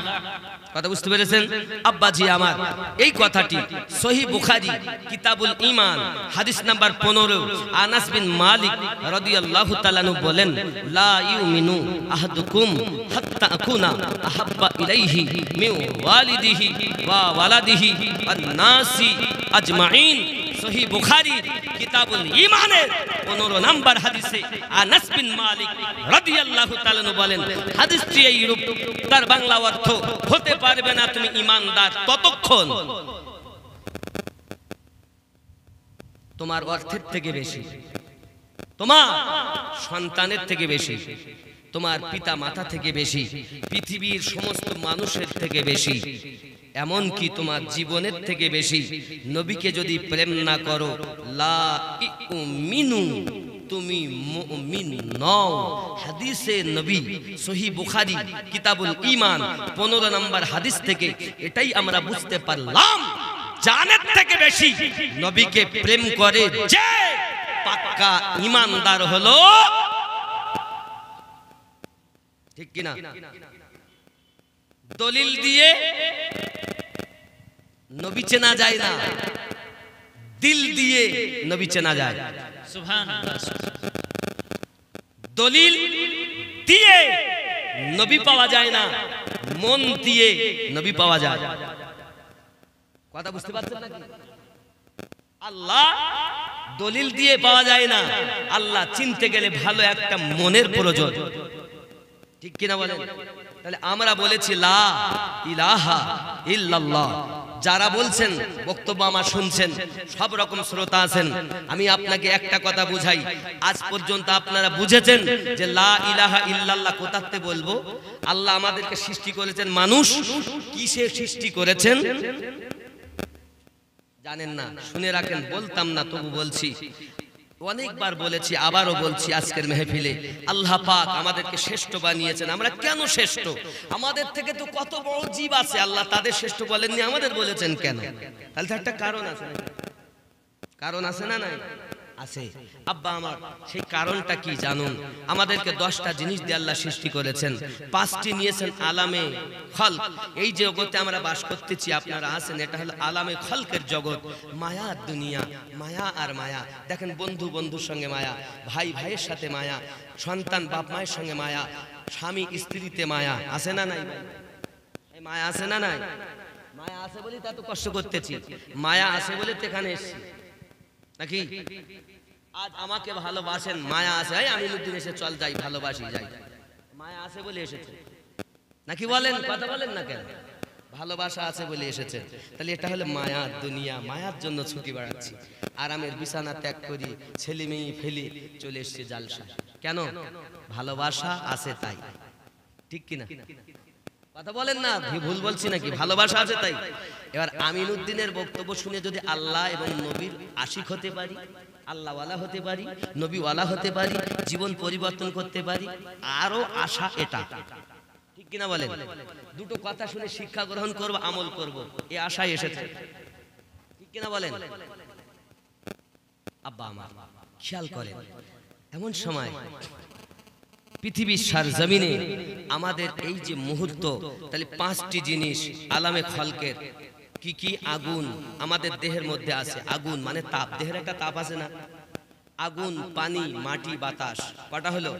কথা বুঝতে পেরেছেন? আব্বাজি আমার, এই কথাটি সহিহ বুখারী কিতাবুল ঈমান হাদিস নাম্বার 15, আনাস বিন মালিক রাদিয়াল্লাহু তাআলা আনহু বলেন, লা ইউমিনু আহাদুকুম হাত্তা আকুনা আহাব্বা ইলাইহি মিন ওয়ালিদিহি ওয়া ওয়ালাদিহি ওয়ান নাসি আজমাইন। সহিহ বুখারী কিতাবুল ঈমানের 15 নম্বর হাদিসে আনাস বিন মালিক রাদিয়াল্লাহু তাআলা আনহু বলেন, হাদিসটি এই রূপ, তার বাংলা অর্থ, হতে পারবে না তুমি ঈমানদার ততক্ষণ তোমার অর্থের থেকে বেশি, তোমার সন্তানের থেকে বেশি, তোমার পিতা মাতা থেকে বেশি, পৃথিবীর সমস্ত মানুষের থেকে বেশি, এমন কি তোমার জীবনের থেকে বেশি নবীকে যদি প্রেম না করো, লা ইউমিনু, তুমি মুমিন নও। হাদিসে নবী সহিহ বুখারী কিতাবুল ঈমান 15 নম্বর হাদিস থেকে এটাই আমরা বুঝতে পারলাম, জানের থেকে বেশি নবীকে প্রেম করে যে পাক্কা ঈমানদার হলো, ঠিক কি না? দলিল দিয়ে নবী চেনা যায় না, দিল দিয়ে নবী চেনা যায়। সুবহানাল্লাহ। দলিল দিয়ে নবী পাওয়া যায় না, মন দিয়ে নবী পাওয়া যায়। কথা বুঝতে পারছেন নাকি? আল্লাহ দলিল দিয়ে পাওয়া যায় না, আল্লাহ চিনতে গেলে ভালো একটা মনের প্রয়োজন, ঠিক কিনা বলেন? তাহলে আমরা বলেছি লা ইলাহা ইল্লাল্লাহ। যারা বলছেন, বক্তব্য আমার শুনছেন, সব রকম শ্রোতা আছেন, আমি আপনাকে একটা কথা বুঝাই, আজ পর্যন্ত আপনারা বুঝেছেন যে লা ইলাহা ইল্লাল্লাহ কোথাতে বলবো? আল্লাহ আমাদেরকে সৃষ্টি করেছেন, মানুষ কিসে সৃষ্টি করেছেন জানেন না? শুনে রাখেন, বলতাম না তবু বলছি, অনেকবার বলেছি, আবারও বলছি আজকের মেহফিলে, আল্লাহ পাক আমাদেরকে শ্রেষ্ঠ বানিয়েছেন। আমরা কেন শ্রেষ্ঠ? আমাদের থেকে তো কত বড় জীব আছে, আল্লাহ তাদের শ্রেষ্ঠ বলেননি, আমাদের বলেছেন কেন? তাহলে তো একটা কারণ আছে, কারণ আছে না? নাই আছে। আব্বা আমার, সেই কারণটা কি জানুন? আমাদেরকে 10টা জিনিস দিয়ে আল্লাহ সৃষ্টি করেছেন, 5টি নিয়েছেন আলামে খলক। এই জগতে আমরা বাস করতেছি, আপনারা আছেন, এটা হলো আলামে খলকের জগৎ, মায়ার দুনিয়া, মায়া আর মায়া। দেখেন, বন্ধু বন্ধুর সঙ্গে মায়া, ভাই ভাইয়ের সাথে মায়া, সন্তান বাপ মায়ের সঙ্গে মায়া, স্বামী স্ত্রীতে মায়া, আছে না নাই? এই মায়া আছে না নাই? মায়া আছে বলি তা তো কষ্ট করতেছি, মায়া আছে বলে তো এখানে এসেছি নাকি? আজ আমাকে ভালোবাসেন, মায়া আছে, আমিনুদ্দিন এসে চল যাই, ভালোবাসি যাই, মায়া আছে বলে এসেছে নাকি? বলেন, কথা বলেন না কেন? ভালোবাসা আছে বলে এসেছে। তাহলে এটা হলো মায়ার দুনিয়া, মায়ার জন্য ছুটি বাড়াচ্ছি, আরামের বিছানা ত্যাগ করি, ছেলে মেয়ে ফেলি চলে এসছে জালসা। কেন? ভালোবাসা আছে তাই, ঠিক কিনা? কথা বলেন না, ভুল বলছি নাকি? ভালোবাসা আছে তাই। এবার আমিনুদ্দিনের বক্তব্য শুনে যদি আল্লাহ এবং নবীর আশিক হতে পারি, আল্লাহওয়ালা হতে পারি, নবীওয়ালা হতে পারি, জীবন পরিবর্তন করতে পারি, আরো আশা এটা, ঠিক কিনা বলেন? দুটো কথা শুনে শিক্ষা গ্রহণ করব, আমল করব, এই আশায় এসেছে, ঠিক কিনা বলেন? আব্বা আমার, খেয়াল করেন, এমন সময় পৃথিবীর সারজমিনে আমাদের এই যে মুহূর্ত, তাহলে 5টি জিনিস আলামে খলকের কি কি? আগুন আমাদের দেহের মধ্যে আছে, আগুন মানে তাপ, দেহের একটা তাপ আছে না? আগুন, পানি, মাটি, বাতাস। কটা হলো?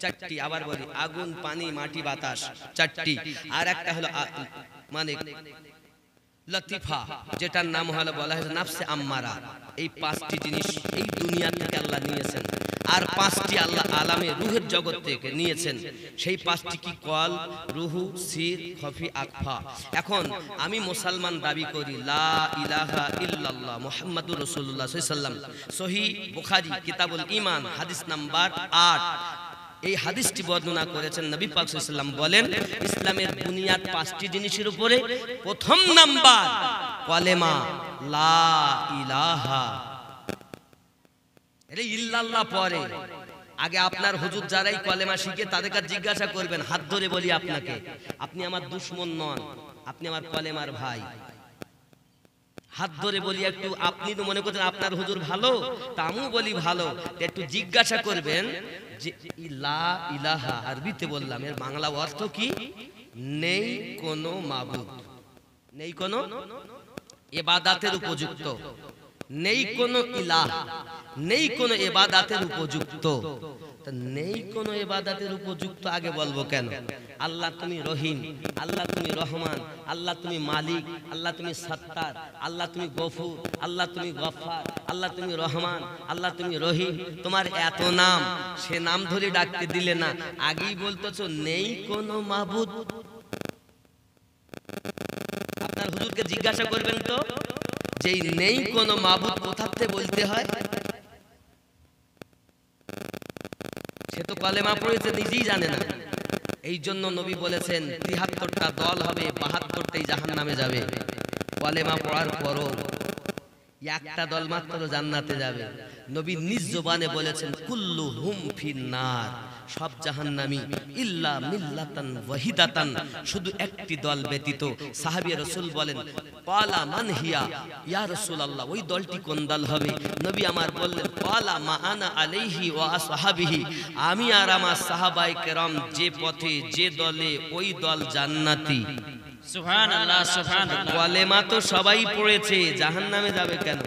4টি। আবার বলি, আগুন, পানি, মাটি, বাতাস, 4টি। আর একটা হলো মানে লতিফা, যেটার নাম হলো বলা হয় নাফসে আম্মারা। এই 5টি জিনিস এই দুনিয়া থেকে আল্লাহ নিয়েছেন, আর 5টি আল্লাহ আলামে রুহের জগৎ থেকে নিয়েছেন। সেই 5টি কি? কল, রুহু, সির, খফি, আকফা। এখন আমি মুসলমান দাবি করি, লা ইলাহা ইল্লাল্লাহ মুহাম্মাদুর রাসূলুল্লাহ সাল্লাল্লাহু আলাইহি ওয়াসাল্লাম। সহিহ বুখারী কিতাবুল ঈমান হাদিস নাম্বার 8। এই হাদিসটি বর্ণনা করেছেন নবী পাক সাল্লাল্লাহু আলাইহি ওয়াসাল্লাম, বলেন, ইসলামের বুনিয়াদ 5টি জিনিসের উপরে। প্রথম নাম্বার কলেমা, লা ইলাহা আরে ইল্লাল্লাহ পরে, আগে আপনার হুজুর যারাই কলেমা শিখে তাদেরকে জিজ্ঞাসা করবেন, হাত ধরে বলি আপনাকে, আপনি আমার দুশমন নন, আপনি আমার কলেমার ভাই। হাত ধরে বলি একটু, আপনি তো মনে করছেন আপনার হুজুর ভালো, তা আমিও বলি ভালো, একটু জিজ্ঞাসা করবেন যে লা ইলাহা, আরবিতে বললাম, এর বাংলা অর্থ কি? নেই কোনো মাবুদ, নেই কোনো ইবাদতের উপযুক্ত, নেই কোনো ইলাহ, নেই কোনো ইবাদতের উপযুক্ত। তা নেই কোনো ইবাদতের উপযুক্ত আগে বলবো কেন? আল্লাহ তুমি রহিম, আল্লাহ তুমি রহমান, আল্লাহ তুমি মালিক, আল্লাহ তুমি সত্তার, আল্লাহ তুমি গফুর, আল্লাহ তুমি গফফার, আল্লাহ তুমি রহমান, আল্লাহ তুমি রহিম, তোমার এত নাম, সে নাম ধরে ডাকতে দিলে না, আগেই বলতেছো নেই কোনো মাবুদ। আপনার হুজুরকে জিজ্ঞাসা করবেন তো, যেই নেই কোনো মাবুদ কোথাতে বলতে হয়? সে তো কলেমা পড়েছে, নিজেই জানে না। এই জন্য নবী বলেছেন ৭৩টা দল হবে, ৭২টাই জাহান্নামে যাবে। কলেমা পড়ার পরও একটা দল মাত্র জান্নাতে যাবে। নবী নিজ জবানে বলেছেন কুল্লুহুম ফিন্নার, সব জাহান্নামী ইল্লা মিল্লাতান ওয়াহিদাতান, শুধু একটি দল ব্যতীত। সাহাবী রাসূল বলেন ক্বালা মান হিয়া, ইয়া রাসূলুল্লাহ ওই দলটি কোন দল হবে? নবী আমার বললেন ক্বালা মা আনা আলাইহি ওয়া আসহাবিহি, আমি আর আমার সাহাবায়ে কেরাম যে পথে যে দলে, ওই দল জান্নাতি। সুবহানাল্লাহ সুবহানাল্লাহ। কলেমা তো সবাই পড়েছে, জাহান্নামে যাবে কেন?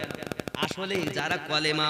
আসলে যারা কলেমা